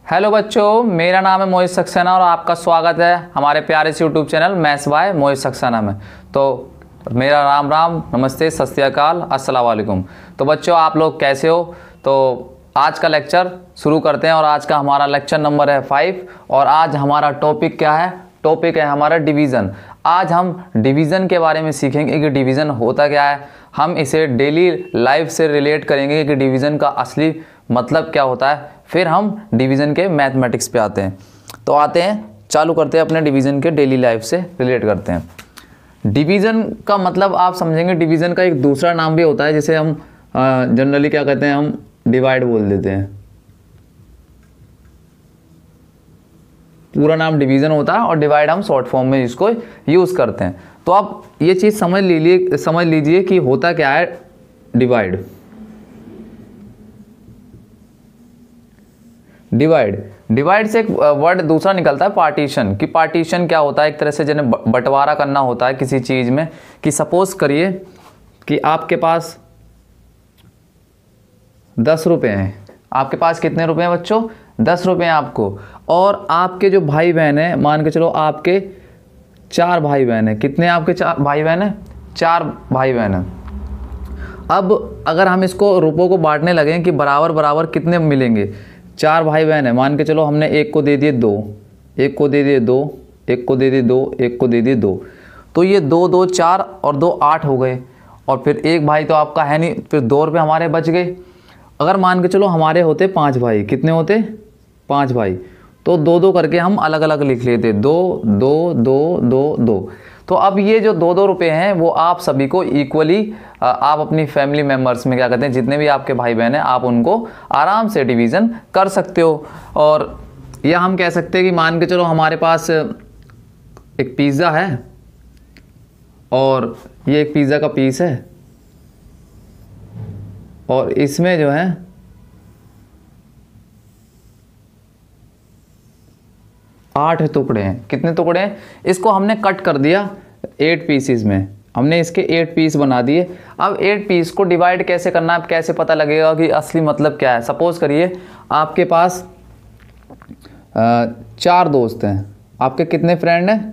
Hello बच्चों, मेरा नाम है मोहित सक्सेना और आपका स्वागत है हमारे प्यारे से यूट्यूब चैनल मैथ्स बाय मोहित सक्सेना में। तो मेरा राम राम, नमस्ते, सत श्री अकाल, अस्सलाम वालेकुम। तो बच्चों, आप लोग कैसे हो? तो आज का लेक्चर शुरू करते हैं और आज का हमारा लेक्चर नंबर है 5 और आज हमारा टॉपिक क्या है? टॉपिक है हमारा डिवीज़न। आज हम डिवीज़न के बारे में सीखेंगे कि डिवीज़न होता क्या है। हम इसे डेली लाइफ से रिलेट करेंगे कि डिवीज़न का असली मतलब क्या होता है। फिर हम डिवीज़न के मैथमेटिक्स पे आते हैं। तो आते हैं, चालू करते हैं अपने डिवीज़न के डेली लाइफ से रिलेट करते हैं। डिवीज़न का मतलब आप समझेंगे, डिवीज़न का एक दूसरा नाम भी होता है जिसे हम जनरली क्या कहते हैं, हम डिवाइड बोल देते हैं। पूरा नाम डिवीज़न होता है और डिवाइड हम शॉर्ट फॉर्म में इसको यूज़ करते हैं। तो आप ये चीज़ समझ लीजिए कि होता क्या है डिवाइड। डिवाइड से एक वर्ड दूसरा निकलता है पार्टीशन। कि पार्टीशन क्या होता है? एक तरह से जिन्हें बंटवारा करना होता है किसी चीज़ में। कि सपोज करिए कि आपके पास 10 रुपये हैं। आपके पास कितने रुपए हैं बच्चों? 10 रुपये हैं आपको। और आपके जो भाई बहन हैं, मान के चलो आपके 4 भाई बहन हैं। कितने आपके 4 भाई बहन हैं? 4 भाई बहन हैं। अब अगर हम इसको रुपयों को बांटने लगें कि बराबर बराबर कितने मिलेंगे? 4 भाई बहन है, मान के चलो हमने एक को दे दिए 2, एक को दे दिए 2, एक को दे दिए 2, एक को दे दिए 2। तो ये 2 2 4 और 2 8 हो गए। और फिर एक भाई तो आपका है नहीं, फिर 2 रुपये हमारे बच गए। अगर मान के चलो हमारे होते 5 भाई, कितने होते? 5 भाई। तो 2 2 करके हम अलग अलग लिख लेते, 2 2 2 2 2। तो अब ये जो 2 2 रुपये हैं वो आप सभी को इक्वली, आप अपनी फैमिली मेम्बर्स में क्या कहते हैं, जितने भी आपके भाई बहन हैं आप उनको आराम से डिवीज़न कर सकते हो। और या हम कह सकते हैं कि मान के चलो हमारे पास एक पिज़्ज़ा है और ये एक पिज़्ज़ा का पीस है और इसमें जो है 8 टुकड़े हैं। कितने टुकड़े हैं? इसको हमने कट कर दिया 8 पीसेस में। हमने इसके 8 पीस बना दिए। अब 8 पीस को डिवाइड कैसे करना है, कैसे पता लगेगा कि असली मतलब क्या है? सपोज करिए आपके पास 4 दोस्त हैं। आपके कितने फ्रेंड हैं?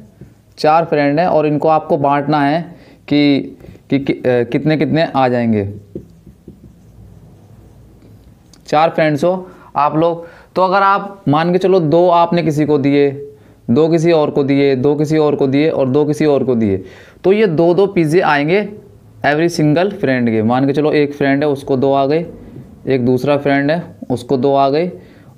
4 फ्रेंड हैं और इनको आपको बांटना है कि कितने कितने आ जाएंगे। 4 फ्रेंड्स हो आप लोग। तो अगर आप मान के चलो 2 आपने किसी को दिए, 2 किसी और को दिए, 2 किसी और को दिए और 2 किसी और को दिए, तो ये 2 2 पिज़्ज़े आएंगे एवरी सिंगल फ्रेंड के। मान के चलो एक फ्रेंड है उसको 2 आ गए, एक दूसरा फ्रेंड है उसको 2 आ गए,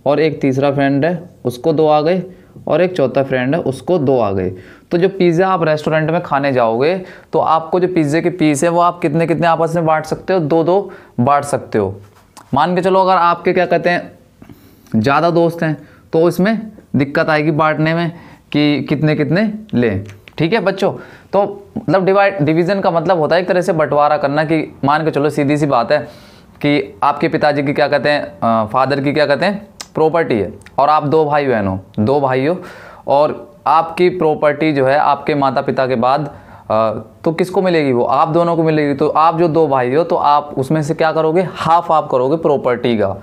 और एक तीसरा फ्रेंड है उसको 2 आ गए, और एक चौथा फ्रेंड है उसको 2 आ गए। तो जो पिज़्ज़ा आप रेस्टोरेंट में खाने जाओगे तो आपको जो पिज़्ज़े के पीस है वो आप कितने कितने आपस में बांट सकते हो? 2 2 बांट सकते हो। मान के चलो अगर आपके क्या कहते हैं ज़्यादा दोस्त हैं तो इसमें दिक्कत आएगी बांटने में कि कितने कितने लें। ठीक है बच्चों? तो मतलब डिवीज़न का मतलब होता है एक तरह से बंटवारा करना। कि मान के चलो सीधी सी बात है कि आपके पिताजी की क्या कहते हैं, फादर की क्या कहते हैं प्रॉपर्टी है और आप 2 भाई बहन हो, 2 भाई हो, और आपकी प्रॉपर्टी जो है आपके माता पिता के बाद तो किसको मिलेगी? वो आप दोनों को मिलेगी। तो आप जो 2 भाई हो तो आप उसमें से क्या करोगे? हाफ आप करोगे प्रॉपर्टी का।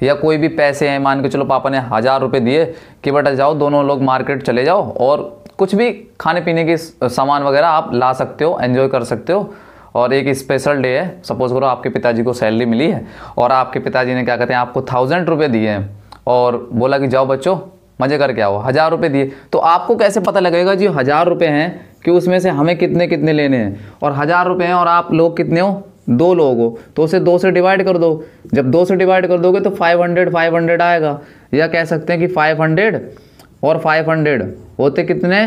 या कोई भी पैसे हैं, मान के चलो पापा ने 1000 रुपये दिए कि बेटा जाओ दोनों लोग मार्केट चले जाओ और कुछ भी खाने पीने के सामान वगैरह आप ला सकते हो, एंजॉय कर सकते हो। और एक स्पेशल डे है, सपोज करो आपके पिताजी को सैलरी मिली है और आपके पिताजी ने क्या कहते हैं आपको 1000 रुपये दिए हैं और बोला कि जाओ बच्चों मज़े करके आओ, 1000 रुपये दिए। तो आपको कैसे पता लगेगा जी 1000 रुपये हैं कि उसमें से हमें कितने कितने लेने हैं? और 1000 रुपये हैं और आप लोग कितने हो? 2 लोग हो, तो उसे 2 से डिवाइड कर दो। जब 2 से डिवाइड कर दोगे तो 500 आएगा। या कह सकते हैं कि 500 और 500 होते कितने?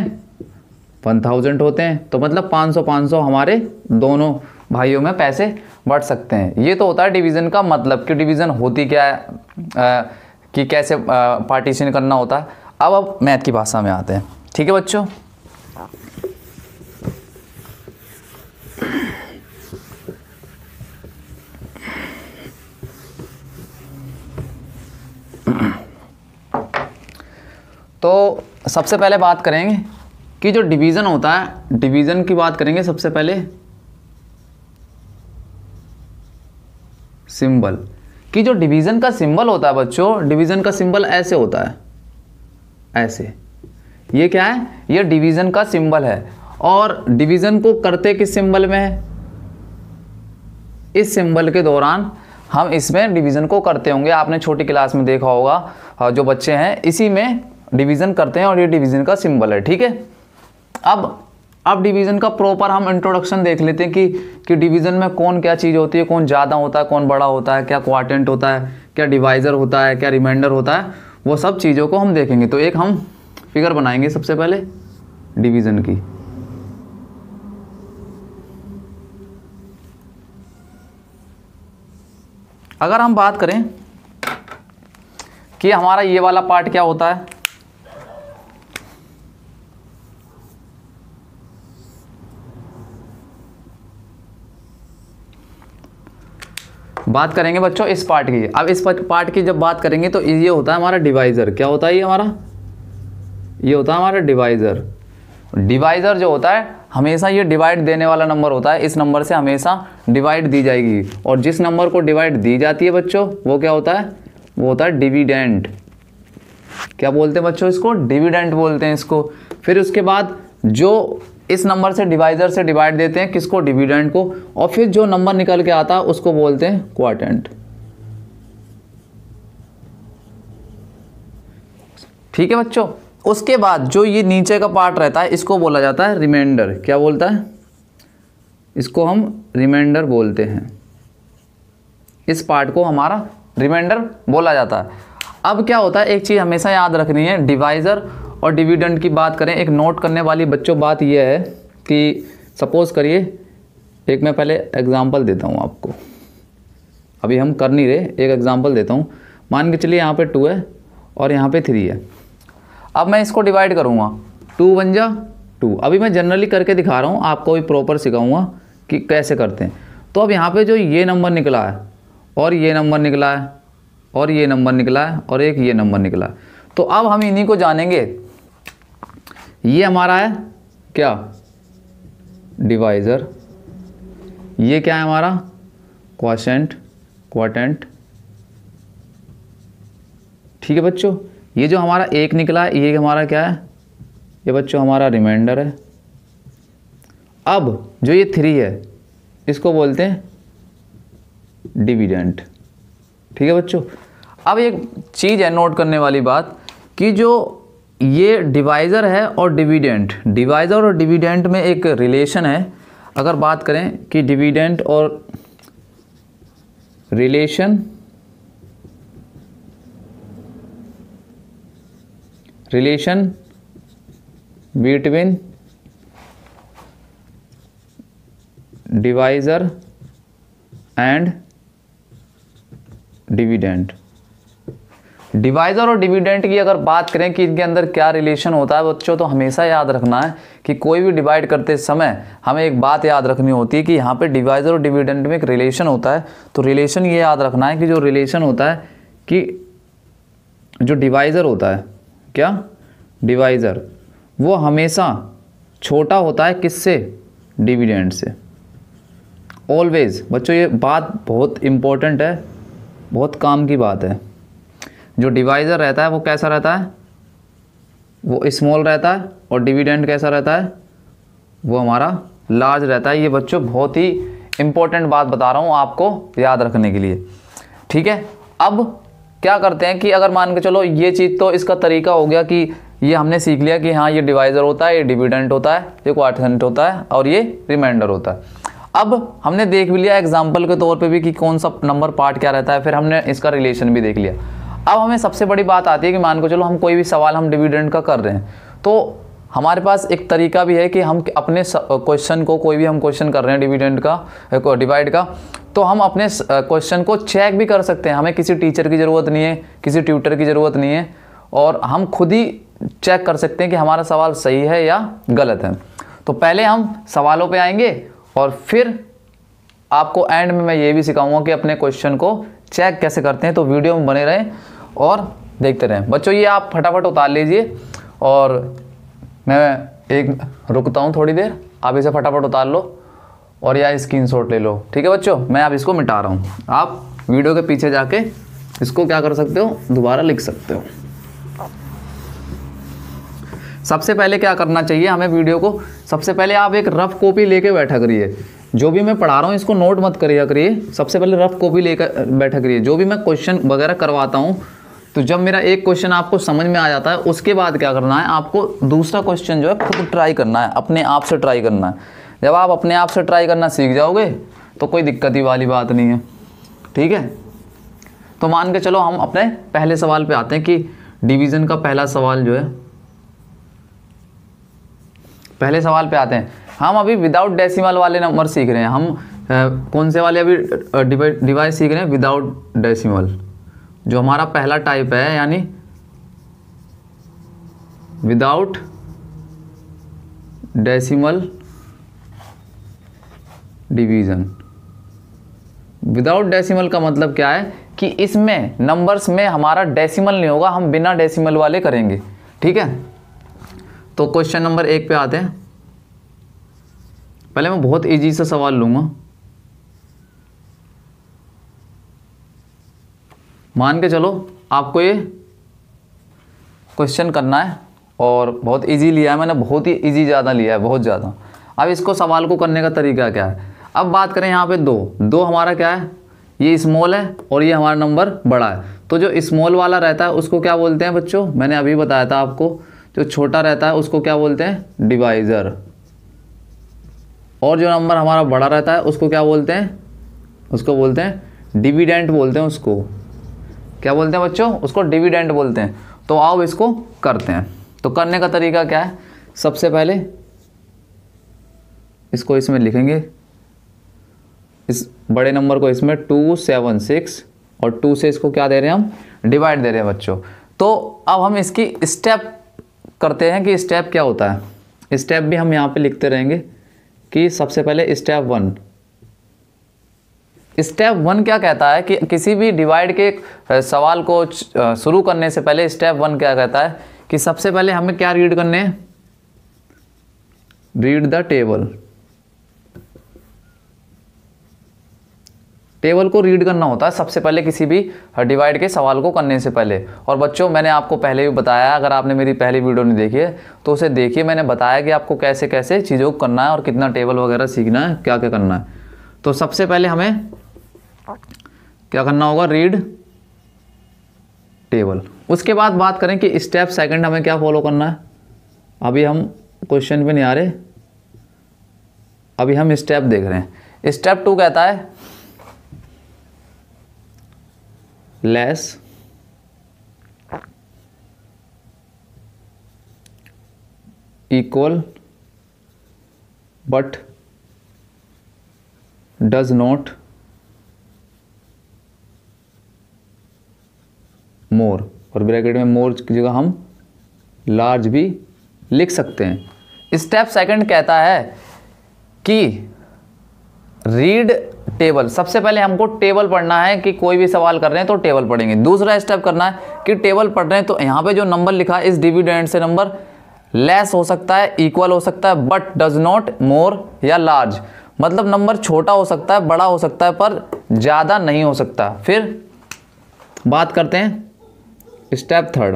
1000 होते हैं। तो मतलब 500 हमारे दोनों भाइयों में पैसे बढ़ सकते हैं। ये तो होता है डिवीज़न का मतलब कि डिवीज़न होती क्या है, कि कैसे पार्टीशन करना होता है। अब मैथ की भाषा में आते हैं। ठीक है बच्चों? तो सबसे पहले बात करेंगे कि जो डिवीज़न होता है, डिवीज़न की बात करेंगे सबसे पहले। सिंबल कि जो डिवीज़न का सिंबल होता है बच्चों, डिवीज़न का सिंबल ऐसे होता है, ऐसे। ये क्या है? ये डिवीज़न का सिंबल है। और डिवीज़न को करते किस सिंबल में है? इस सिंबल के दौरान हम इसमें डिवीज़न को करते होंगे, आपने छोटी क्लास में देखा होगा, जो बच्चे हैं इसी में डिवीज़न करते हैं और ये डिवीज़न का सिंबल है। ठीक है, अब डिवीज़न का प्रॉपर हम इंट्रोडक्शन देख लेते हैं कि डिवीज़न में कौन क्या चीज़ होती है, कौन ज़्यादा होता है, कौन बड़ा होता है, क्या क्वार्टेंट होता है, क्या डिवाइज़र होता है, क्या रिमाइंडर होता है, वो सब चीज़ों को हम देखेंगे। तो एक हम फिगर बनाएंगे सबसे पहले डिवीज़न की। अगर हम बात करें कि हमारा ये वाला पार्ट क्या होता है, बात करेंगे बच्चों इस पार्ट की। अब इस पार्ट की जब बात करेंगे तो ये होता है हमारा डिवाइज़र। क्या होता है ये हमारा? ये होता है हमारा डिवाइज़र। डिवाइज़र जो होता है हमेशा ये डिवाइड देने वाला नंबर होता है, इस नंबर से हमेशा डिवाइड दी जाएगी। और जिस नंबर को डिवाइड दी जाती है बच्चों वो क्या होता है? वो होता है डिविडेंड। क्या बोलते हैं बच्चों इसको? डिविडेंड बोलते हैं इसको। फिर उसके बाद जो इस नंबर से डिवाइज़र से डिवाइड देते हैं किसको? डिविडेंड को। और फिर जो नंबर निकल के आता है उसको बोलते हैं क्वार्टेंट। ठीक है बच्चों, उसके बाद जो ये नीचे का पार्ट रहता है इसको बोला जाता है रिमाइंडर। क्या बोलता है? इसको हम रिमाइंडर बोलते हैं। इस पार्ट को हमारा रिमाइंडर बोला जाता है। अब क्या होता है, एक चीज़ हमेशा याद रखनी है, डिवाइज़र और डिविडेंड की बात करें, एक नोट करने वाली बच्चों बात यह है कि सपोज़ करिए, एक मैं पहले एग्जांपल देता हूँ आपको, अभी हम कर नहीं रहे, एक एग्जांपल देता हूँ। मान के चलिए यहाँ पे 2 है और यहाँ पे 3 है। अब मैं इसको डिवाइड करूँगा, 2 बन जा 2। अभी मैं जनरली करके दिखा रहा हूँ, आपको भी प्रॉपर सिखाऊंगा कि कैसे करते हैं। तो अब यहाँ पे जो ये नंबर निकला है और ये नंबर निकला है और ये नंबर निकला है और एक ये नंबर निकला है, तो अब हम इन्हीं को जानेंगे। ये हमारा है क्या? डिवाइज़र। ये क्या है हमारा? क्वार्टेंट। ठीक है बच्चों, ये जो हमारा एक निकला है ये हमारा क्या है? ये बच्चों हमारा रिमाइंडर है। अब जो ये 3 है इसको बोलते हैं डिविडेंड। ठीक है बच्चों, अब एक चीज़ है नोट करने वाली बात कि जो ये डिवाइज़र है और डिविडेंड, डिवाइज़र और डिविडेंड में एक रिलेशन है। अगर बात करें कि डिविडेंड और relation between divisor and dividend. Divisor और डिविडेंड की अगर बात करें कि इनके अंदर क्या रिलेशन होता है बच्चों, तो हमेशा याद रखना है कि कोई भी डिवाइड करते समय हमें एक बात याद रखनी होती है कि यहाँ पे डिवाइज़र और डिविडेंड में एक रिलेशन होता है। तो रिलेशन ये याद रखना है कि जो रिलेशन होता है कि जो डिवाइज़र होता है, क्या? डिवाइज़र, वो हमेशा छोटा होता है किससे? डिविडेंड से। ऑलवेज बच्चों ये बात बहुत इम्पोर्टेंट है, बहुत काम की बात है। जो डिवाइज़र रहता है वो कैसा रहता है? वो स्मॉल रहता है। और डिविडेंड कैसा रहता है? वो हमारा लार्ज रहता है। ये बच्चों बहुत ही इम्पोर्टेंट बात बता रहा हूँ आपको याद रखने के लिए। ठीक है, अब क्या करते हैं कि अगर मान के चलो ये चीज़, तो इसका तरीका हो गया कि ये हमने सीख लिया कि हाँ ये डिवाइज़र होता है, ये डिविडेंड होता है, ये क्वार्टेंट होता है और ये रिमाइंडर होता है। अब हमने देख भी लिया एग्जाम्पल के तौर पे भी कि कौन सा नंबर पार्ट क्या रहता है, फिर हमने इसका रिलेशन भी देख लिया। अब हमें सबसे बड़ी बात आती है कि मान को चलो हम कोई भी सवाल हम डिविडेंड का कर रहे हैं, तो हमारे पास एक तरीका भी है कि हम अपने क्वेश्चन को, कोई भी हम क्वेश्चन कर रहे हैं डिविडेंड का, डिवाइड का, तो हम अपने क्वेश्चन को चेक भी कर सकते हैं। हमें किसी टीचर की ज़रूरत नहीं है, किसी ट्यूटर की ज़रूरत नहीं है, और हम खुद ही चेक कर सकते हैं कि हमारा सवाल सही है या गलत है। तो पहले हम सवालों पे आएंगे और फिर आपको एंड में मैं ये भी सिखाऊंगा कि अपने क्वेश्चन को चेक कैसे करते हैं। तो वीडियो में बने रहें और देखते रहें। बच्चों ये आप फटाफट उतार लीजिए और मैं एक रुकता हूँ थोड़ी देर, आप इसे फटाफट उतार लो और या स्क्रीनशॉट ले लो। ठीक है बच्चों, मैं अब इसको मिटा रहा हूँ, आप वीडियो के पीछे जाके इसको क्या कर सकते हो, दोबारा लिख सकते हो। सबसे पहले क्या करना चाहिए हमें, वीडियो को सबसे पहले आप एक रफ कॉपी लेके बैठा करिए। जो भी मैं पढ़ा रहा हूँ इसको नोट मत करिए, सबसे पहले रफ कॉपी लेकर बैठा करिए। जो भी मैं क्वेश्चन वगैरह करवाता हूँ, तो जब मेरा एक क्वेश्चन आपको समझ में आ जाता है, उसके बाद क्या करना है, आपको दूसरा क्वेश्चन जो है खुद ट्राई करना है, अपने आप से ट्राई करना है। जब आप अपने आप से ट्राई करना सीख जाओगे तो कोई दिक्कत ही वाली बात नहीं है, ठीक है। तो मान के चलो हम अपने पहले सवाल पे आते हैं कि डिवीज़न का पहला सवाल जो है, पहले सवाल पे आते हैं। हम अभी विदाउट डेसिमल वाले नंबर सीख रहे हैं। हम कौन से वाले अभी डिवाइस सीख रहे हैं, विदाउट डेसिमल, जो हमारा पहला टाइप है, यानी without decimal division. Without decimal का मतलब क्या है कि इसमें नंबर्स में हमारा डेसिमल नहीं होगा, हम बिना डेसिमल वाले करेंगे, ठीक है। तो क्वेश्चन नंबर 1 पे आते हैं। पहले मैं बहुत इजी सा सवाल लूंगा। मान के चलो आपको ये क्वेश्चन करना है और बहुत इजी लिया है मैंने, बहुत ही इजी ज़्यादा लिया है, बहुत ज़्यादा। अब इसको सवाल को करने का तरीका क्या है, अब बात करें यहाँ पे दो हमारा क्या है, ये स्मॉल है और ये हमारा नंबर बड़ा है। तो जो स्मॉल वाला रहता है उसको क्या बोलते हैं बच्चों, मैंने अभी बताया था आपको, जो छोटा रहता है उसको क्या बोलते हैं, डिवाइज़र। और जो नंबर हमारा बड़ा रहता है उसको क्या बोलते हैं, उसको बोलते हैं डिविडेंड बोलते हैं। उसको क्या बोलते हैं बच्चों, उसको डिविडेंड बोलते हैं। तो आओ इसको करते हैं। तो करने का तरीका क्या है, सबसे पहले इसको इसमें लिखेंगे, इस बड़े नंबर को इसमें 276 और 2 से इसको क्या दे रहे हैं हम, डिवाइड दे रहे हैं बच्चों। तो अब हम इसकी स्टेप करते हैं कि स्टेप क्या होता है। स्टेप भी हम यहाँ पे लिखते रहेंगे कि सबसे पहले स्टेप 1। स्टेप 1 क्या कहता है कि किसी भी डिवाइड के सवाल को शुरू करने से पहले स्टेप 1 क्या कहता है कि सबसे पहले हमें क्या रीड करने हैं, रीड द टेबल। टेबल को रीड करना होता है सबसे पहले किसी भी डिवाइड के सवाल को करने से पहले। और बच्चों मैंने आपको पहले भी बताया, अगर आपने मेरी पहली वीडियो नहीं देखी है तो उसे देखिए, मैंने बताया कि आपको कैसे कैसे चीज़ों को करना है और कितना टेबल वगैरह सीखना है, क्या क्या करना है। तो सबसे पहले हमें क्या करना होगा, रीड टेबल। उसके बाद बात करें कि स्टेप सेकंड हमें क्या फॉलो करना है। अभी हम क्वेश्चन पे नहीं आ रहे, अभी हम स्टेप देख रहे हैं। स्टेप 2 कहता है less equal but does not more, और ब्रैकेट में मोर की जगह हम लार्ज भी लिख सकते हैं। स्टेप सेकंड कहता है कि रीड टेबल। सबसे पहले हमको टेबल पढ़ना है कि कोई भी सवाल कर रहे हैं तो टेबल पढ़ेंगे। दूसरा स्टेप करना है कि टेबल पढ़ रहे हैं तो यहाँ पे जो नंबर लिखा है इस डिविडेंड से नंबर लेस हो सकता है, इक्वल हो सकता है, बट डज नॉट मोर या लार्ज, मतलब नंबर छोटा हो सकता है, बड़ा हो सकता है, पर ज़्यादा नहीं हो सकता। फिर बात करते हैं स्टेप थर्ड,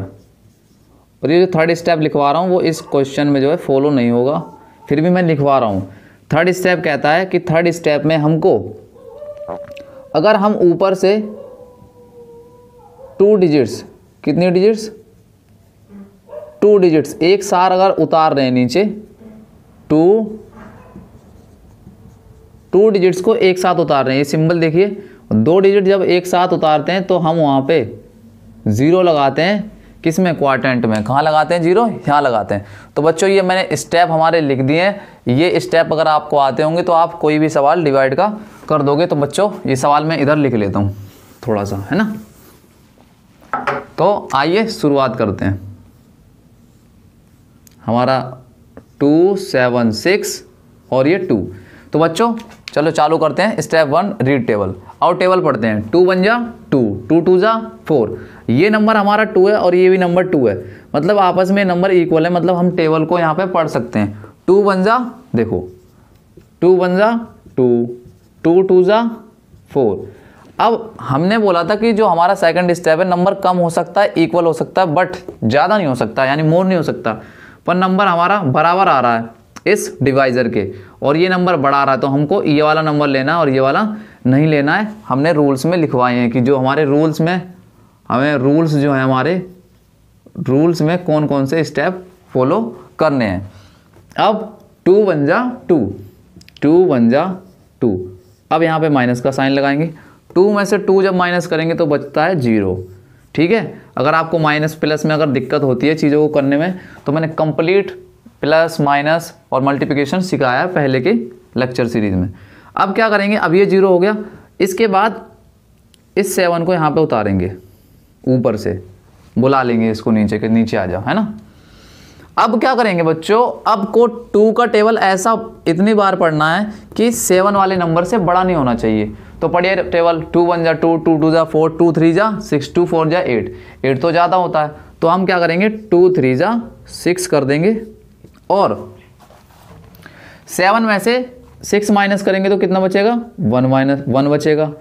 और ये जो थर्ड स्टेप लिखवा रहा हूँ वो इस क्वेश्चन में जो है फॉलो नहीं होगा, फिर भी मैं लिखवा रहा हूँ। थर्ड स्टेप कहता है कि थर्ड स्टेप में हमको अगर हम ऊपर से 2 डिजिट्स, कितनी डिजिट्स, 2 डिजिट्स एक साथ अगर उतार रहे हैं नीचे, 2 डिजिट्स को एक साथ उतार रहे हैं, ये सिंबल देखिए, 2 डिजिट जब एक साथ उतारते हैं तो हम वहाँ पे 0 लगाते हैं, किस में, क्वाड्रेंट में। कहाँ लगाते हैं 0, यहाँ लगाते हैं। तो बच्चों ये मैंने स्टेप हमारे लिख दिए हैं। ये स्टेप अगर आपको आते होंगे तो आप कोई भी सवाल डिवाइड का कर दोगे। तो बच्चों ये सवाल मैं इधर लिख लेता हूँ थोड़ा सा, है ना। तो आइए शुरुआत करते हैं। हमारा 276 और ये 2। तो बच्चों चलो चालू करते हैं। Step 1 read table. और टेबल पढ़ते हैं। 2 1 जा 2, 2 2 जा 4। ये नंबर हमारा 2 है और ये भी नंबर 2 है, मतलब आपस में नंबर इक्वल है, मतलब हम टेबल को यहाँ पे पढ़ सकते हैं। 2 1 जा, देखो 2 1 जा 2, 2 2 जा 4। अब हमने बोला था कि जो हमारा सेकंड स्टेप है, नंबर कम हो सकता है, इक्वल हो सकता है, बट ज़्यादा नहीं हो सकता, यानी मोर नहीं हो सकता, पर नंबर हमारा बराबर आ रहा है इस डिवाइज़र के, और ये नंबर बड़ा आ रहा है, तो हमको ये वाला नंबर लेना है और ये वाला नहीं लेना है। हमने रूल्स में लिखवाए हैं कि जो हमारे रूल्स में, हमें रूल्स जो है हमारे रूल्स में कौन कौन से स्टेप फॉलो करने हैं। अब 2 बन जा 2, 2 बन जा 2। अब यहाँ पे माइनस का साइन लगाएंगे। 2 में से 2 जब माइनस करेंगे तो बचता है 0। ठीक है, अगर आपको माइनस प्लस में अगर दिक्कत होती है चीज़ों को करने में, तो मैंने कंप्लीट प्लस माइनस और मल्टीप्लिकेशन सिखाया है पहले के लेक्चर सीरीज में। अब क्या करेंगे, अब ये 0 हो गया, इसके बाद इस 7 को यहाँ पे उतारेंगे, ऊपर से बुला लेंगे इसको नीचे के, नीचे आ जाओ, है ना। अब क्या करेंगे बच्चों, अब को 2 का टेबल ऐसा इतनी बार पढ़ना है कि 7 वाले नंबर से बड़ा नहीं होना चाहिए। तो पढ़िए टेबल, 2 1 जा 2, 2 2 जा 4, 2 3 जा 6, 2 4 जा 8, 8 तो ज़्यादा होता है, तो हम क्या करेंगे 2 3 जा 6 कर देंगे, और 7 में से 6 माइनस करेंगे तो कितना बचेगा, 1 बचेगा।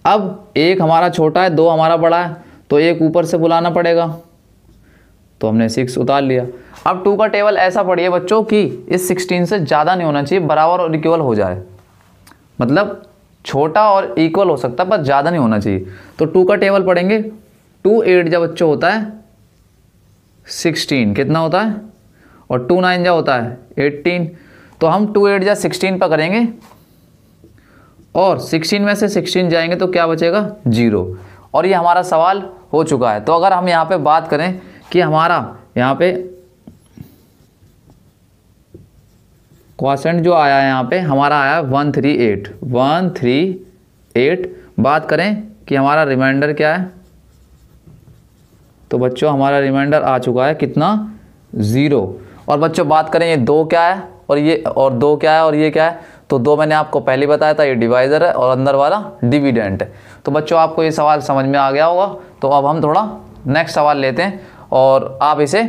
अब 1 हमारा छोटा है, 2 हमारा बड़ा है, तो 1 ऊपर से बुलाना पड़ेगा, तो हमने 6 उतार लिया। अब 2 का टेबल ऐसा पढ़िए बच्चों कि इस 16 से ज़्यादा नहीं होना चाहिए, बराबर और इक्वल हो जाए, मतलब छोटा और इक्वल हो सकता है पर ज़्यादा नहीं होना चाहिए। तो 2 का टेबल पढ़ेंगे, 2 8 जा बच्चों होता है 16, कितना होता है, और 2 9 जा होता है 18, तो हम 2 8 जा 16 पर करेंगे, और 16 में से 16 जाएंगे तो क्या बचेगा, 0। और ये हमारा सवाल हो चुका है। तो अगर हम यहाँ पे बात करें कि हमारा यहाँ पे क्वोशेंट जो आया है, यहाँ पे हमारा आया 138, 138। बात करें कि हमारा रिमाइंडर क्या है, तो बच्चों हमारा रिमाइंडर आ चुका है कितना, 0। और बच्चों बात करें ये 2 क्या है, और ये, और 2 क्या है, और ये क्या है, तो 2 मैंने आपको पहले बताया था, ये डिवाइज़र है, और अंदर वाला डिविडेंट है। तो बच्चों आपको ये सवाल समझ में आ गया होगा। तो अब हम थोड़ा नेक्स्ट सवाल लेते हैं, और आप इसे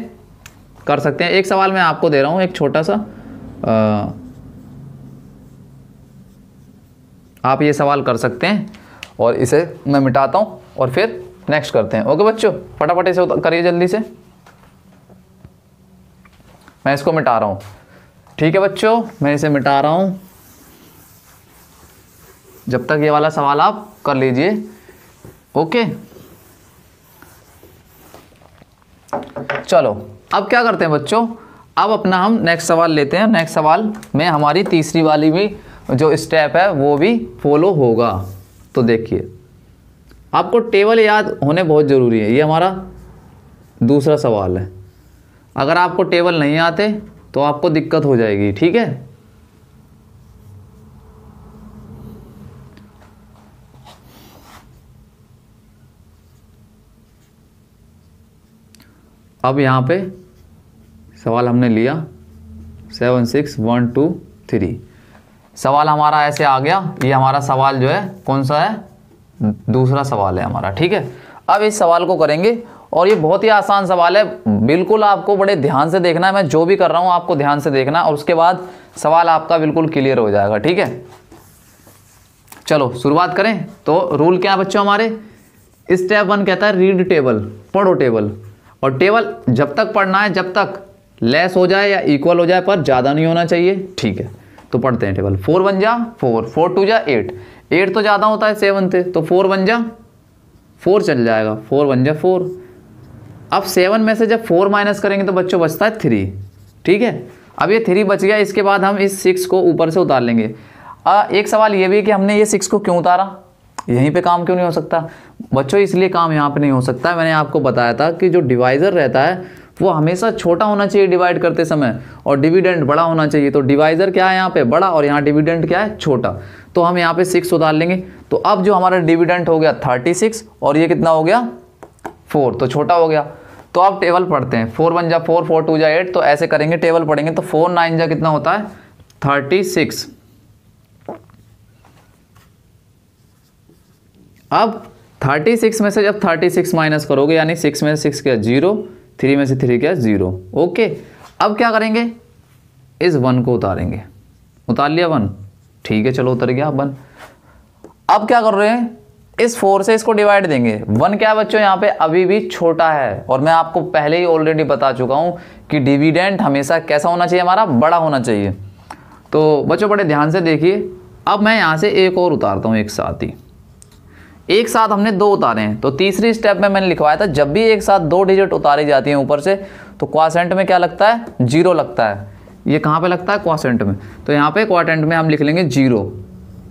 कर सकते हैं। एक सवाल मैं आपको दे रहा हूँ, एक छोटा सा, आप ये सवाल कर सकते हैं, और इसे मैं मिटाता हूँ और फिर नेक्स्ट करते हैं। ओके बच्चों, फटाफट इसे करिए जल्दी से, मैं इसको मिटा रहा हूँ। ठीक है बच्चों, मैं इसे मिटा रहा हूँ, जब तक ये वाला सवाल आप कर लीजिए। ओके, चलो अब क्या करते हैं बच्चों, अब अपना हम नेक्स्ट सवाल लेते हैं। नेक्स्ट सवाल में हमारी तीसरी वाली भी जो स्टेप है वो भी फॉलो होगा। तो देखिए, आपको टेबल याद होने बहुत ज़रूरी है, ये हमारा दूसरा सवाल है। अगर आपको टेबल नहीं आते तो आपको दिक्कत हो जाएगी। ठीक है, अब यहाँ पे सवाल हमने लिया 7 6 1 2 3, सवाल हमारा ऐसे आ गया। ये हमारा सवाल जो है कौन सा है, दूसरा सवाल है हमारा। ठीक है, अब इस सवाल को करेंगे, और ये बहुत ही आसान सवाल है, बिल्कुल आपको बड़े ध्यान से देखना है। मैं जो भी कर रहा हूँ आपको ध्यान से देखना है, और उसके बाद सवाल आपका बिल्कुल क्लियर हो जाएगा। ठीक है, चलो शुरुआत करें। तो रूल क्या है बच्चों हमारे, स्टेप 1 कहता है रीड टेबल, पढ़ो टेबल। और टेबल जब तक पढ़ना है जब तक लेस हो जाए या इक्वल हो जाए, पर ज़्यादा नहीं होना चाहिए। ठीक है, तो पढ़ते हैं टेबल। 4 1 जा 4, 4 2 जा 8, 8 तो ज़्यादा होता है 7 से, तो 4 1 जा 4 चल जाएगा, 4 1 जा 4। अब 7 में से जब 4 माइनस करेंगे तो बच्चों बचता है 3। ठीक है, अब ये 3 बच गया, इसके बाद हम इस 6 को ऊपर से उतार लेंगे। एक सवाल ये भी है कि हमने ये 6 को क्यों उतारा, यहीं पे काम क्यों नहीं हो सकता बच्चों? इसलिए काम यहाँ पे नहीं हो सकता, मैंने आपको बताया था कि जो डिवाइज़र रहता है वो हमेशा छोटा होना चाहिए डिवाइड करते समय, और डिविडेंड बड़ा होना चाहिए। तो डिवाइज़र क्या है यहाँ पे, बड़ा, और यहाँ डिविडेंड क्या है, छोटा। तो हम यहाँ पे 6 उतार लेंगे। तो अब जो हमारा डिविडेंड हो गया 36, और ये कितना हो गया 4, तो छोटा हो गया। तो अब टेबल पढ़ते हैं, 4 1 जा 4, 4 2 जा 8, तो ऐसे करेंगे, टेबल पढ़ेंगे। तो 4 9 जा कितना होता है 36। अब 36 में से जब 36 माइनस करोगे, यानी 6 में से 6 क्या 0, 3 में से 3 क्या 0। ओके, अब क्या करेंगे, इस 1 को उतारेंगे। उतार लिया 1, ठीक है, चलो उतर गया 1। अब क्या कर रहे हैं, इस 4 से इसको डिवाइड देंगे। 1 क्या है बच्चों यहाँ पे अभी भी छोटा है, और मैं आपको पहले ही ऑलरेडी बता चुका हूँ कि डिविडेंड हमेशा कैसा होना चाहिए, हमारा बड़ा होना चाहिए। तो बच्चों बड़े ध्यान से देखिए, अब मैं यहाँ से एक और उतारता हूँ एक साथ ही। एक साथ हमने 2 उतारे हैं, तो तीसरी स्टेप में मैंने लिखवाया था जब भी एक साथ 2 डिजिट उतारी जाती हैं ऊपर से तो क्वॉशेंट में क्या लगता है, 0 लगता है। ये कहाँ पे लगता है, क्वॉशेंट में। तो यहाँ पे क्वॉशेंट में हम लिख लेंगे 0,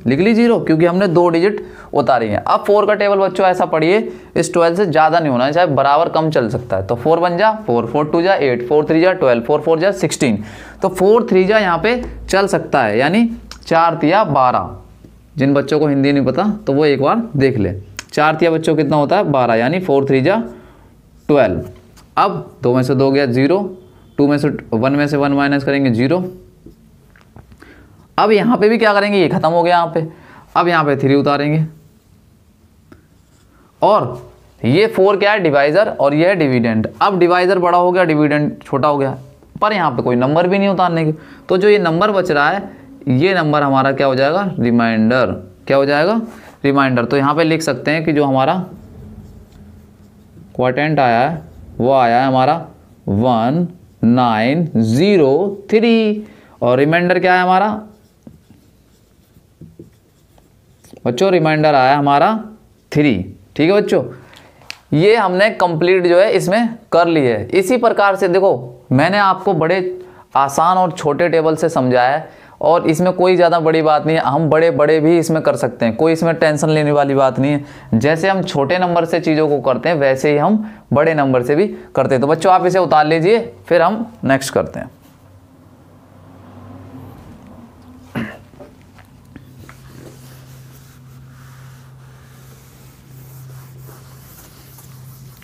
लिख ली 0, क्योंकि हमने 2 डिजिट उतारी हैं। अब 4 का टेबल बच्चों ऐसा पढ़िए, इस 12 से ज़्यादा नहीं होना है, चाहे बराबर कम चल सकता है। तो 4 बन जा 4, 4 2 जा 8, 4 3 जा 12, 4 4 जा 16। तो 4 3 जा यहाँ पे चल सकता है, यानी 4 तिया 12। जिन बच्चों को हिंदी नहीं पता तो वो एक बार देख ले। 4 तिया बच्चों कितना होता है, 12, यानी 4 3 जा 12। अब 2 में से 2 गया 0, 2 में से 1 में से 1 माइनस करेंगे 0। अब यहाँ पे भी क्या करेंगे, ये खत्म हो गया यहाँ पे। अब यहाँ पे 3 उतारेंगे, और ये 4 क्या है, डिवाइजर, और ये है डिविडेंड। अब डिवाइजर बड़ा हो गया, डिविडेंड छोटा हो गया, पर यहाँ पे कोई नंबर भी नहीं उतारने के, तो जो ये नंबर बच रहा है ये नंबर हमारा क्या हो जाएगा, रिमाइंडर। क्या हो जाएगा, रिमाइंडर। तो यहाँ पे लिख सकते हैं कि जो हमारा क्वॉशेंट आया है वो आया है हमारा 1903, और रिमाइंडर क्या है हमारा बच्चों, रिमाइंडर आया हमारा 3। ठीक है बच्चों, ये हमने कंप्लीट जो है इसमें कर ली है। इसी प्रकार से देखो मैंने आपको बड़े आसान और छोटे टेबल से समझाया है, और इसमें कोई ज़्यादा बड़ी बात नहीं है, हम बड़े बड़े भी इसमें कर सकते हैं, कोई इसमें टेंशन लेने वाली बात नहीं है। जैसे हम छोटे नंबर से चीज़ों को करते हैं वैसे ही हम बड़े नंबर से भी करते हैं। तो बच्चों आप इसे उतार लीजिए, फिर हम नेक्स्ट करते हैं।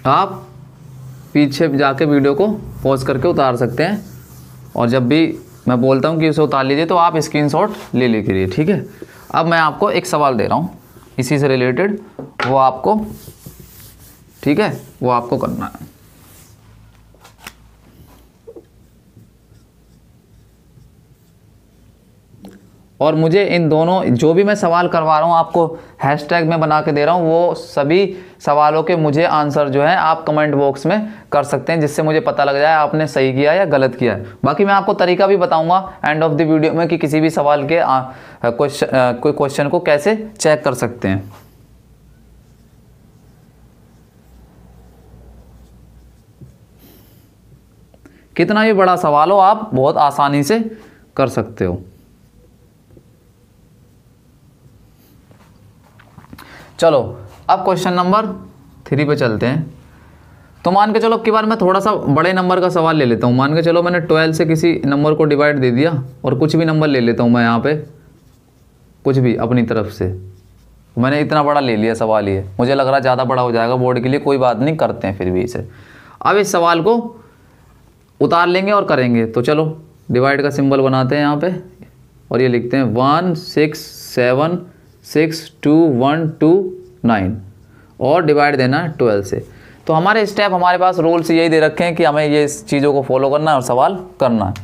आप पीछे जाके वीडियो को पॉज करके उतार सकते हैं, और जब भी मैं बोलता हूँ कि उसे उतार लीजिए तो आप स्क्रीनशॉट ले लीजिए। ठीक है, अब मैं आपको एक सवाल दे रहा हूँ इसी से रिलेटेड, वो आपको, ठीक है, वो आपको करना है। और मुझे इन दोनों जो भी मैं सवाल करवा रहा हूँ आपको हैशटैग में बना के दे रहा हूँ, वो सभी सवालों के मुझे आंसर जो है आप कमेंट बॉक्स में कर सकते हैं, जिससे मुझे पता लग जाए आपने सही किया या गलत किया है। बाकी मैं आपको तरीका भी बताऊंगा एंड ऑफ द वीडियो में कि किसी भी सवाल के कोई क्वेश्चन को कैसे चेक कर सकते हैं। कितना भी बड़ा सवाल हो आप बहुत आसानी से कर सकते हो। चलो अब क्वेश्चन नंबर 3 पे चलते हैं। तो मान के चलो अब की बार मैं थोड़ा सा बड़े नंबर का सवाल ले लेता हूँ। मान के चलो मैंने 12 से किसी नंबर को डिवाइड दे दिया, और कुछ भी नंबर ले लेता हूँ मैं यहाँ पे, कुछ भी अपनी तरफ से। मैंने इतना बड़ा ले लिया सवाल, ये मुझे लग रहा ज़्यादा बड़ा हो जाएगा बोर्ड के लिए, कोई बात नहीं, करते हैं फिर भी इसे। अब इस सवाल को उतार लेंगे और करेंगे। तो चलो डिवाइड का सिंबल बनाते हैं यहाँ पे, और ये लिखते हैं 1 6 7 6 2 1 2 9, और डिवाइड देना है 12 से। तो हमारे स्टेप, हमारे पास रूल्स यही दे रखे हैं कि हमें ये चीज़ों को फॉलो करना है और सवाल करना है।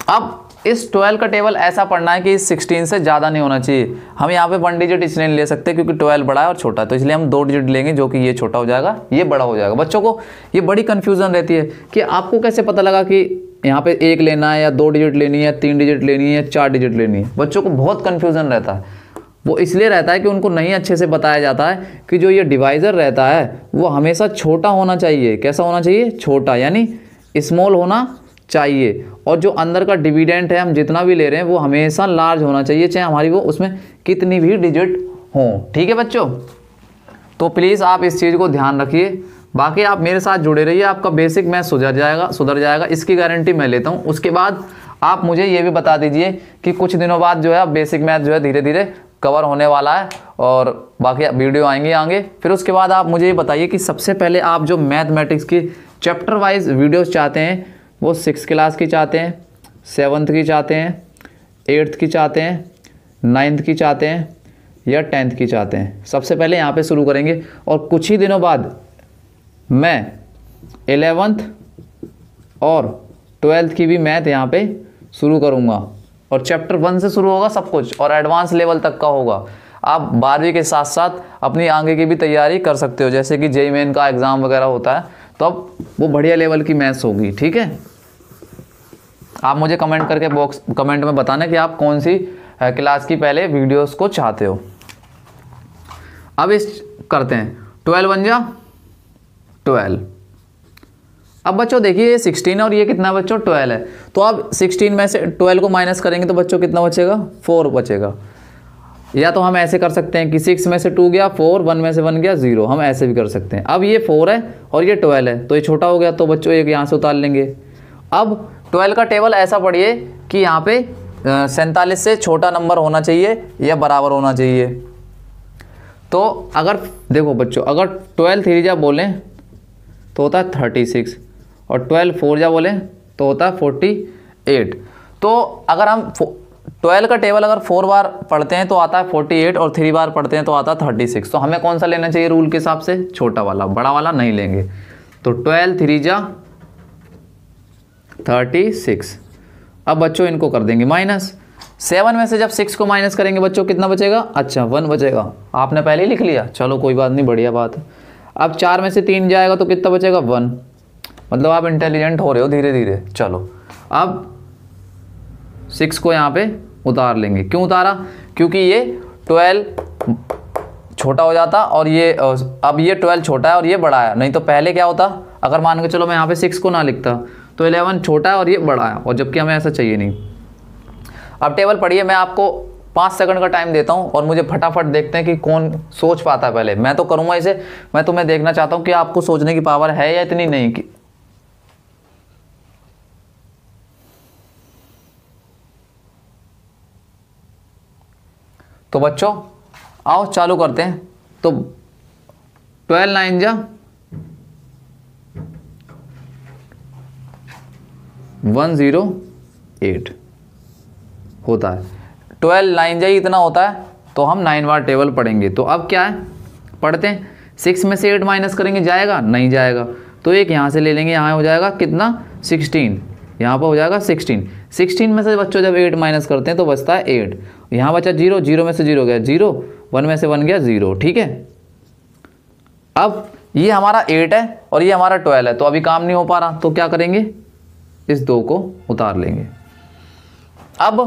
अब इस 12 का टेबल ऐसा पढ़ना है कि इस 16 से ज़्यादा नहीं होना चाहिए। हम यहाँ पे 1 डिजिट इसलिए नहीं ले सकते क्योंकि 12 बड़ा है और छोटा है, तो इसलिए हम 2 डिजिट लेंगे, जो कि ये छोटा हो जाएगा, ये बड़ा हो जाएगा। बच्चों को ये बड़ी कन्फ्यूज़न रहती है कि आपको कैसे पता लगा कि यहाँ पे 1 लेना है या 2 डिजिट लेनी है, 3 डिजिट लेनी है या 4 डिजिट लेनी है। बच्चों को बहुत कन्फ्यूज़न रहता है। वो इसलिए रहता है कि उनको नहीं अच्छे से बताया जाता है कि जो ये डिवाइज़र रहता है वो हमेशा छोटा होना चाहिए। कैसा होना चाहिए? छोटा, यानी स्मॉल होना चाहिए। और जो अंदर का डिविडेंड है, हम जितना भी ले रहे हैं, वो हमेशा लार्ज होना चाहिए, चाहे हमारी वो उसमें कितनी भी डिजिट हों। ठीक है बच्चों, तो प्लीज़ आप इस चीज़ को ध्यान रखिए। बाकी आप मेरे साथ जुड़े रहिए, आपका बेसिक मैथ सुधर जाएगा, इसकी गारंटी मैं लेता हूँ। उसके बाद आप मुझे ये भी बता दीजिए कि कुछ दिनों बाद जो है बेसिक मैथ जो है धीरे धीरे कवर होने वाला है, और बाकी वीडियो आएंगे। फिर उसके बाद आप मुझे ये बताइए कि सबसे पहले आप जो मैथमेटिक्स की चैप्टर वाइज वीडियोस चाहते हैं, वो 6th क्लास की चाहते हैं, 7th की चाहते हैं, 8th की चाहते हैं, 9th की चाहते हैं, या 10th की चाहते हैं। सबसे पहले यहाँ पे शुरू करेंगे, और कुछ ही दिनों बाद मैं 11th और 12th की भी मैथ यहाँ पे शुरू करूँगा, और चैप्टर 1 से शुरू होगा सब कुछ, और एडवांस लेवल तक का होगा। आप 12वीं के साथ साथ अपनी आगे की भी तैयारी कर सकते हो, जैसे कि जेईई मेन का एग्ज़ाम वगैरह होता है, तो अब वो बढ़िया लेवल की मैथ्स होगी। ठीक है, आप मुझे कमेंट करके कमेंट में बताना कि आप कौन सी क्लास की पहले वीडियोस को चाहते हो। अब इस करते हैं 12 बन जा 12। अब बच्चों देखिए ये 16 और ये कितना बच्चों 12 है, तो अब 16 में से 12 को माइनस करेंगे तो बच्चों कितना बचेगा 4 बचेगा। या तो हम ऐसे कर सकते हैं कि 6 में से 2 गया 4, 1 में से 1 गया 0, हम ऐसे भी कर सकते हैं। अब ये 4 है और ये 12 है तो ये छोटा हो गया, तो बच्चों एक यहाँ से उतार लेंगे। अब 12 का टेबल ऐसा पढ़िए कि यहाँ पे 47 से छोटा नंबर होना चाहिए या बराबर होना चाहिए। तो अगर देखो बच्चों, अगर 12 3 जा बोलें तो होता है 36 और 12 4 जा बोलें तो होता है 48। तो अगर हम 12 का टेबल अगर 4 बार पढ़ते हैं तो आता है 48 और 3 बार पढ़ते हैं तो आता है 36। तो हमें कौन सा लेना चाहिए रूल के हिसाब से, छोटा वाला, बड़ा वाला नहीं लेंगे। तो 12 3 जा 36। अब बच्चों इनको कर देंगे माइनस। 7 में से जब 6 को माइनस करेंगे बच्चों कितना बचेगा, अच्छा 1 बचेगा। आपने पहले ही लिख लिया, चलो कोई बात नहीं, बढ़िया बात है। अब 4 में से 3 जाएगा तो कितना बचेगा 1, मतलब आप इंटेलिजेंट हो रहे हो धीरे धीरे। चलो अब 6 को यहाँ पे उतार लेंगे। क्यों उतारा, क्योंकि ये 12 छोटा हो जाता और ये अब ये 12 छोटा है और ये बड़ा है। नहीं तो पहले क्या होता, अगर मान के चलो मैं यहाँ पे 6 को ना लिखता तो 11 छोटा है और ये बड़ा है, और जबकि हमें ऐसा चाहिए नहीं। अब टेबल पढ़िए, मैं आपको 5 सेकंड का टाइम देता हूँ और मुझे फटाफट देखते हैं कि कौन सोच पाता है। पहले मैं तो करूँगा इसे, मैं तुम्हें देखना चाहता हूँ कि आपको सोचने की पावर है या इतनी नहीं की। तो बच्चों आओ चालू करते हैं। तो 12 9 जा 108 होता है। 12 9 जा इतना होता है तो हम 9 बार टेबल पढ़ेंगे। तो अब क्या है पढ़ते हैं, 6 में से 8 माइनस करेंगे, जाएगा नहीं जाएगा, तो एक यहाँ से ले लेंगे, यहाँ हो जाएगा कितना 16, यहाँ पर हो जाएगा 16। 16 में से बच्चों जब 8 माइनस करते हैं तो बचता है 8, यहाँ बचा 0, 0 में से 0 गया 0, 1 में से 1 गया 0। ठीक है, अब ये हमारा 8 है और ये हमारा 12 है, तो अभी काम नहीं हो पा रहा, तो क्या करेंगे इस 2 को उतार लेंगे। अब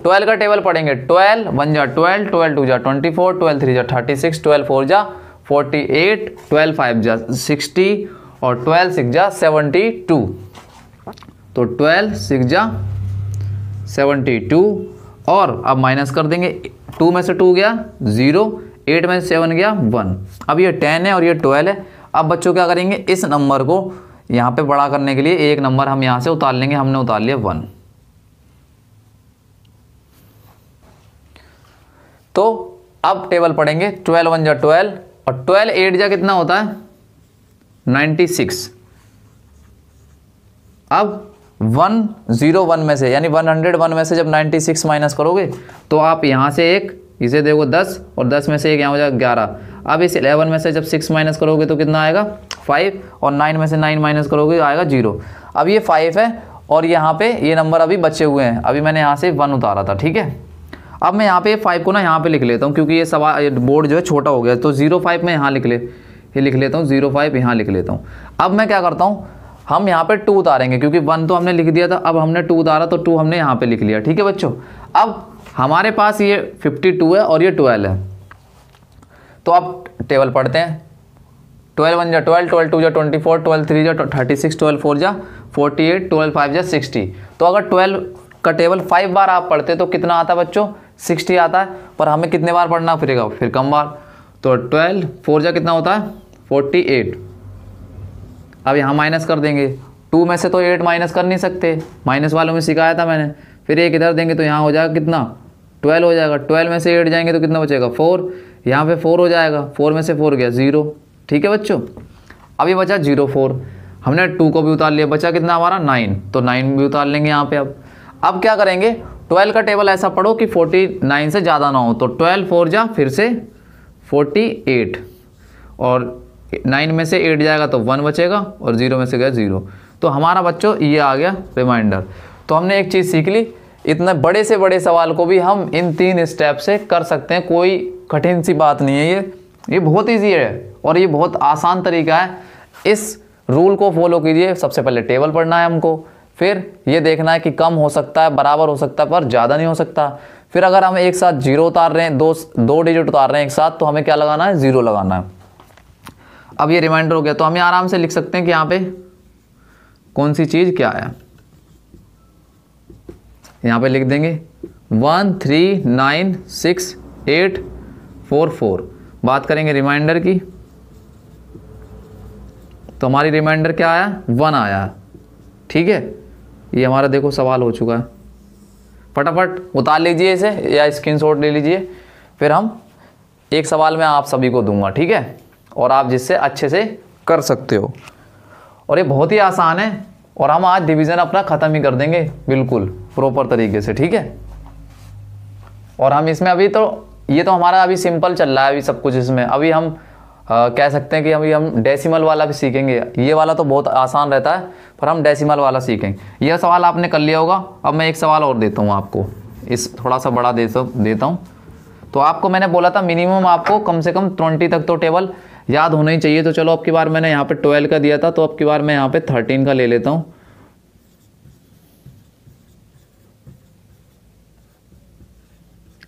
12 का टेबल पढ़ेंगे। 12 1 जा 12, 12 2 जा 24, 12 3 जा 36, 12 4 जा 48, 12 5 जा 60 और 12 6 जा 72। तो 12 6 जा 72 और अब माइनस कर देंगे। 2 में से 2 गया 0, 8 में से 7 गया 1। अब ये 10 है और ये 12 है। अब बच्चों क्या करेंगे, इस नंबर को यहाँ पे बड़ा करने के लिए एक नंबर हम यहाँ से उतार लेंगे। हमने उतार लिया 1। तो अब टेबल पढ़ेंगे। 12 1 जा 12 और 12 8 जा कितना होता है 96। अब 101 में से यानी 101 में से जब 96 माइनस करोगे तो आप यहाँ से एक इसे देखो 10 और 10 में से एक यहाँ हो जाएगा 11। अब इस 11 में से जब 6 माइनस करोगे तो कितना आएगा 5 और 9 में से 9 माइनस करोगे आएगा 0। अब ये 5 है और यहाँ पे ये नंबर अभी बचे हुए हैं, अभी मैंने यहाँ से 1 उतारा था। ठीक है, अब मैं यहाँ पे 5 को ना यहाँ पे लिख लेता हूँ क्योंकि ये सवाल बोर्ड जो है छोटा हो गया, तो 05 में यहाँ लिख लेता हूँ 05 यहाँ लिख लेता हूँ। अब मैं क्या करता हूँ, हम यहाँ पे 2 उतारेंगे क्योंकि 1 तो हमने लिख दिया था, अब हमने 2 उतारा तो 2 हमने यहाँ पे लिख लिया। ठीक है बच्चों, अब हमारे पास ये 52 है और ये 12 है। तो अब टेबल पढ़ते हैं। 12 1 जा 12, 12 2 जा 24, 12 3 जा 36, 12 4 जा 48, 12 5 जा 60। तो अगर 12 का टेबल 5 बार आप पढ़ते तो कितना आता है बच्चों 60 आता है, पर हमें कितने बार पढ़ना फिरेगा फिर कम बार। तो 12 4 जा कितना होता है 48। अब यहाँ माइनस कर देंगे। 2 में से तो 8 माइनस कर नहीं सकते, माइनस वालों में सिखाया था मैंने। फिर एक इधर देंगे तो यहाँ हो जाएगा कितना 12 हो जाएगा। 12 में से 8 जाएंगे तो कितना बचेगा 4, यहाँ पे 4 हो जाएगा। 4 में से 4 गया 0। ठीक है बच्चों, अभी बचा 04। हमने 2 को भी उतार लिया, बचा कितना हमारा 9, तो 9 भी उतार लेंगे यहाँ पे। अब क्या करेंगे, 12 का टेबल ऐसा पढ़ो कि 49 से ज़्यादा ना हो। तो 12 4 जा फिर से 48 और 9 में से 8 जाएगा तो 1 बचेगा और 0 में से गया 0। तो हमारा बच्चों ये आ गया रिमाइंडर। तो हमने एक चीज़ सीख ली, इतने बड़े से बड़े सवाल को भी हम इन 3 स्टेप से कर सकते हैं। कोई कठिन सी बात नहीं है, ये बहुत ईजी है और ये बहुत आसान तरीका है। इस रूल को फॉलो कीजिए। सबसे पहले टेबल पढ़ना है हमको, फिर ये देखना है कि कम हो सकता है, बराबर हो सकता है, पर ज़्यादा नहीं हो सकता। फिर अगर हम एक साथ जीरो उतार रहे हैं, दो डिजिट उतार रहे हैं एक साथ, तो हमें क्या लगाना है, जीरो लगाना है। अब ये रिमाइंडर हो गया, तो हम आराम से लिख सकते हैं कि यहाँ पे कौन सी चीज़ क्या है। यहाँ पे लिख देंगे 1396844। बात करेंगे रिमाइंडर की, तो हमारी रिमाइंडर क्या आया, 1 आया। ठीक है, ये हमारा देखो सवाल हो चुका है। फटाफट उतार लीजिए इसे या स्क्रीनशॉट ले लीजिए, फिर हम एक सवाल में आप सभी को दूंगा, ठीक है, और आप जिससे अच्छे से कर सकते हो। और ये बहुत ही आसान है और हम आज डिवीज़न अपना ख़त्म ही कर देंगे बिल्कुल प्रॉपर तरीके से, ठीक है। और हम इसमें अभी तो ये तो हमारा अभी सिंपल चल रहा है अभी सब कुछ। इसमें अभी हम कह सकते हैं कि अभी हम डेसिमल वाला भी सीखेंगे। ये वाला तो बहुत आसान रहता है, पर हम डेसिमल वाला सीखेंगे। यह सवाल आपने कर लिया होगा। अब मैं एक सवाल और देता हूँ आपको, इस थोड़ा सा बड़ा देता हूँ। तो आपको मैंने बोला था मिनिमम आपको कम से कम 20 तक तो टेबल याद होना ही चाहिए। तो चलो अब की बार मैंने यहाँ पे 12 का दिया था, तो अब की बार मैं यहाँ पे 13 का ले लेता हूँ।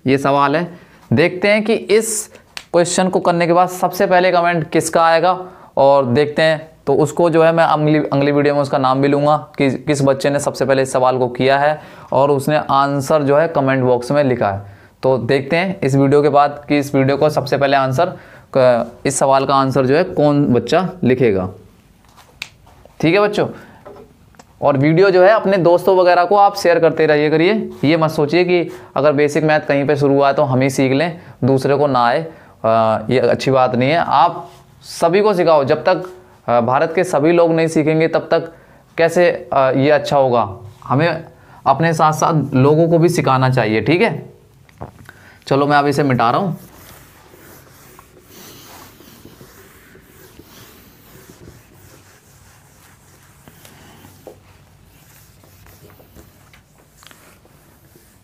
ये सवाल है, देखते हैं कि इस क्वेश्चन को करने के बाद सबसे पहले कमेंट किसका आएगा, और देखते हैं। तो उसको जो है मैं अगली वीडियो में उसका नाम भी लूँगा कि किस बच्चे ने सबसे पहले इस सवाल को किया है और उसने आंसर जो है कमेंट बॉक्स में लिखा है। तो देखते हैं इस वीडियो के बाद कि इस वीडियो को सबसे पहले आंसर, इस सवाल का आंसर जो है कौन बच्चा लिखेगा। ठीक है बच्चों, और वीडियो जो है अपने दोस्तों वगैरह को आप शेयर करते रहिए करिए। ये मत सोचिए कि अगर बेसिक मैथ कहीं पे शुरू हुआ है तो हम ही सीख लें, दूसरे को ना आए, ये अच्छी बात नहीं है। आप सभी को सिखाओ। जब तक भारत के सभी लोग नहीं सीखेंगे तब तक कैसे ये अच्छा होगा। हमें अपने साथ साथ लोगों को भी सिखाना चाहिए, ठीक है। चलो मैं अब इसे मिटा रहा हूँ।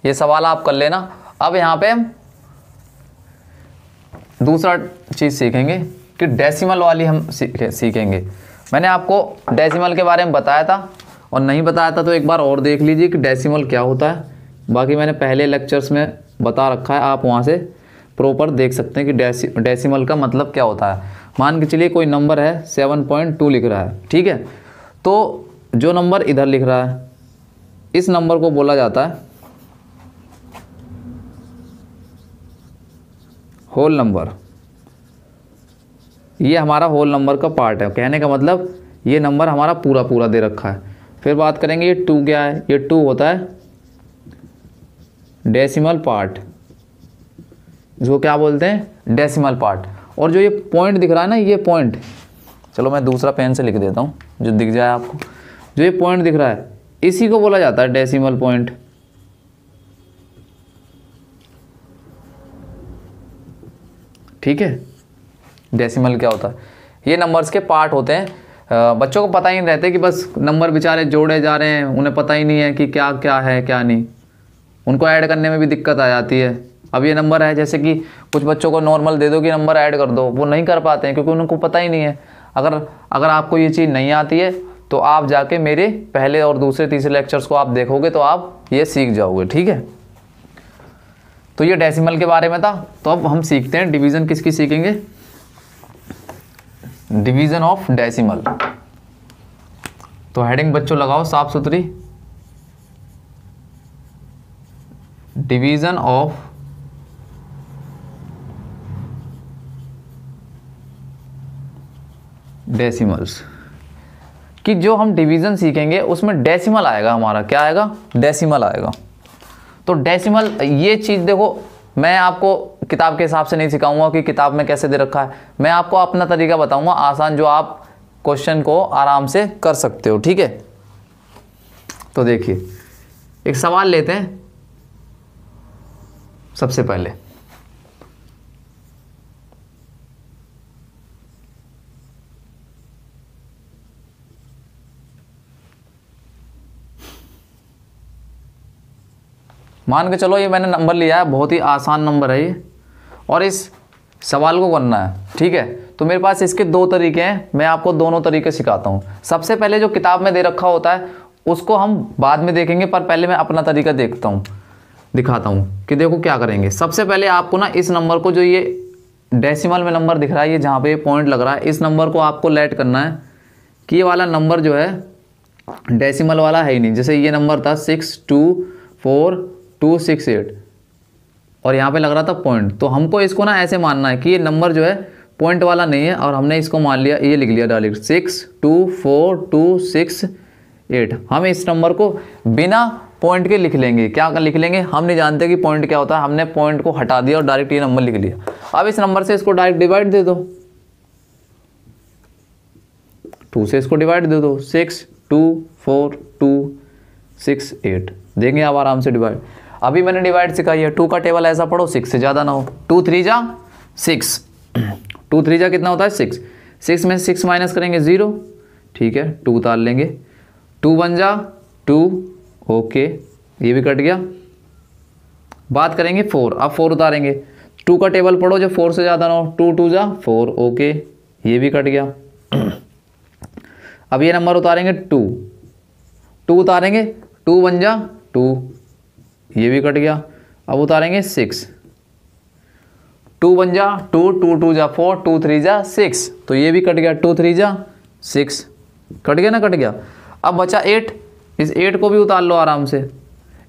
ये सवाल आप कर लेना। अब यहाँ पे दूसरा चीज़ सीखेंगे कि डेसिमल वाली हम सीखेंगे। मैंने आपको डेसिमल के बारे में बताया था, और नहीं बताया था तो एक बार और देख लीजिए कि डेसिमल क्या होता है। बाकी मैंने पहले लेक्चर्स में बता रखा है, आप वहाँ से प्रॉपर देख सकते हैं कि डेसिमल का मतलब क्या होता है। मान के चलिए कोई नंबर है 7.2 लिख रहा है, ठीक है। तो जो नंबर इधर लिख रहा है, इस नंबर को बोला जाता है होल नंबर। ये हमारा होल नंबर का पार्ट है। कहने का मतलब ये नंबर हमारा पूरा पूरा दे रखा है। फिर बात करेंगे ये 2 क्या है। ये 2 होता है डेसिमल पार्ट, जो क्या बोलते हैं, डेसिमल पार्ट। और जो ये पॉइंट दिख रहा है ना, ये पॉइंट, चलो मैं दूसरा पेन से लिख देता हूँ जो दिख जाए आपको। जो ये पॉइंट दिख रहा है इसी को बोला जाता है डेसिमल पॉइंट। ठीक है, डेसिमल क्या होता है, ये नंबर्स के पार्ट होते हैं। बच्चों को पता ही नहीं रहते कि बस नंबर बेचारे जोड़े जा रहे हैं, उन्हें पता ही नहीं है कि क्या क्या है क्या नहीं। उनको ऐड करने में भी दिक्कत आ जाती है। अब ये नंबर है, जैसे कि कुछ बच्चों को नॉर्मल दे दो कि नंबर ऐड कर दो, वो नहीं कर पाते हैं क्योंकि उनको पता ही नहीं है। अगर आपको ये चीज़ नहीं आती है तो आप जाके मेरे पहले और दूसरे तीसरे लेक्चर्स को आप देखोगे तो आप ये सीख जाओगे, ठीक है। तो ये डेसिमल के बारे में था। तो अब हम सीखते हैं डिवीज़न किसकी सीखेंगे, डिवीज़न ऑफ डेसिमल। तो हेडिंग बच्चों लगाओ साफ सुथरी, डिवीज़न ऑफ डेसिमल्स। कि जो हम डिवीज़न सीखेंगे उसमें डेसिमल आएगा हमारा, क्या आएगा, डेसिमल आएगा। तो डेसिमल ये चीज़ देखो, मैं आपको किताब के हिसाब से नहीं सिखाऊंगा कि किताब में कैसे दे रखा है। मैं आपको अपना तरीका बताऊंगा आसान, जो आप क्वेश्चन को आराम से कर सकते हो, ठीक है। तो देखिए एक सवाल लेते हैं सबसे पहले। मान के चलो ये मैंने नंबर लिया है, बहुत ही आसान नंबर है ये, और इस सवाल को करना है, ठीक है। तो मेरे पास इसके दो तरीके हैं, मैं आपको दोनों तरीके सिखाता हूँ। सबसे पहले जो किताब में दे रखा होता है उसको हम बाद में देखेंगे, पर पहले मैं अपना तरीका दिखाता हूँ कि देखो क्या करेंगे। सबसे पहले आपको ना इस नंबर को, जो ये डेसिमल में नंबर दिख रहा है, ये जहाँ पे पॉइंट लग रहा है, इस नंबर को आपको लेट करना है कि ये वाला नंबर जो है डेसिमल वाला है ही नहीं। जैसे ये नंबर था 624,268 और यहाँ पे लग रहा था पॉइंट, तो हमको इसको ना ऐसे मानना है कि ये नंबर जो है पॉइंट वाला नहीं है, और हमने इसको मान लिया, ये लिख लिया डायरेक्ट 624,268। हम इस नंबर को बिना पॉइंट के लिख लेंगे। क्या लिख लेंगे, हम नहीं जानते कि पॉइंट क्या होता है, हमने पॉइंट को हटा दिया और डायरेक्ट ये नंबर लिख लिया। अब इस नंबर से इसको डायरेक्ट डिवाइड दे दो, 2 से इसको डिवाइड दे दो, 624,268 देंगे आप आराम से डिवाइड। अभी मैंने डिवाइड सिखाई है, 2 का टेबल ऐसा पढ़ो 6 से ज़्यादा ना हो। 2 3 जा 6, 2 3 जा कितना होता है 6, 6 में 6 माइनस करेंगे 0, ठीक है, 2 उतार लेंगे। 2 1 जा 2, ओके, ये भी कट गया। बात करेंगे 4, अब 4 उतारेंगे, 2 का टेबल पढ़ो जो 4 से ज़्यादा ना हो, 2 2 जा 4, ओके, ये भी कट गया। अब ये नंबर उतारेंगे 2, 2 उतारेंगे, 2 1 जा 2, ये भी कट गया। अब उतारेंगे 6, 2 1 जा 2, 2 2 जा 4, 2 3 जा 6, तो ये भी कट गया, 2 3 जा 6, कट गया ना, कट गया। अब बचा 8, इस 8 को भी उतार लो आराम से।